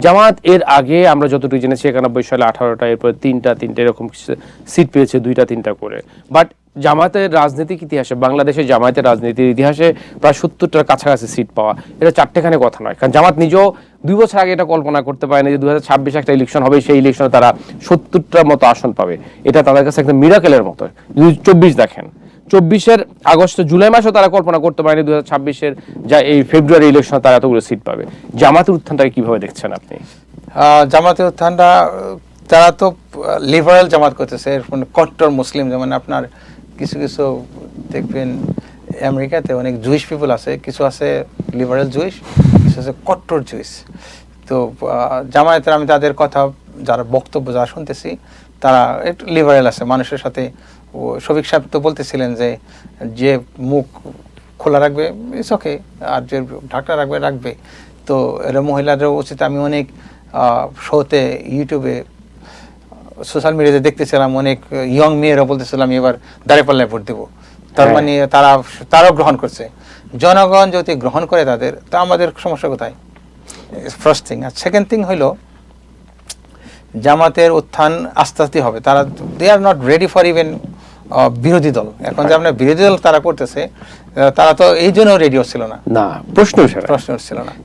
জামাত এর আগে আমরা যতটুকু জেনেছি 91 সালে 18টা, এরপর তিনটা এরকম সিট পেয়েছে, 2টা করে। বাট জামাতের রাজনৈতিক ইতিহাসে, বাংলাদেশের জামায়াতের রাজনীতির ইতিহাসে প্রায় 70টার কাছাকাছি সিট পাওয়া এটা চারটেখানে কথা নয়। কারণ জামাত নিজেও 2 বছর আগে এটা কল্পনা করতে পারেনি যে 2026 একটা ইলেকশন হবে, সেই ইলেকশনে তারা 70টার মতো আসন পাবে। এটা তাদের কাছে একটা মিরাকেলের মতো। 2024 দেখেন, 24-এর আগস্ট জুলাই মাসেও তারা কল্পনা করতে পারেনি 2026-এর যা এই ফেব্রুয়ারি ইলেকশনে তারা এতগুলো সিট পাবে। জামাতের উত্থানটাকে কিভাবে দেখছেন আপনি? জামাতের উত্থানটা, তারা তো লিবারেল জামাত করতেছে, কট্টর মুসলিম। যেমন আপনার কিছু দেখবেন আমেরিকাতে অনেক জুইশ পিপল আছে, কিছু আছে লিবারেল জুইশ, কিছু আছে কট্টর জুইশ। তো জামায়াতের আমি তাদের কথা, যারা বক্তব্য যারা শুনতেছি, তারা একটু লিবারেল আছে মানুষের সাথে। শফিক সাহেব তো বলতেছিলেন যে মুখ খোলা রাখবে ইটস ওকে, আর যে ঢাকা রাখবে। তো এরা মহিলাদের উচিত, আমি অনেক শোতে ইউটিউবে সোশ্যাল মিডিয়াতে দেখতেছিলাম, অনেক ইয়ং মেয়েরা বলতেছিলাম এবার দাঁড়িপাল্লায় ভোট দেবো। তার মানে তারাও গ্রহণ করছে। জনগণ যদি গ্রহণ করে তাদের, তা আমাদের সমস্যা কোথায়? First thing. আর সেকেন্ড থিং হইল, জামাতের উত্থান আস্তে আস্তে হবে। তারা they are not ready for even বিরোধী দল। এখন যে আপনার বিরোধী দল তারা করতেছে, তারা তো এই জন্য রেডি হচ্ছিল না, প্রশ্ন ছিল না।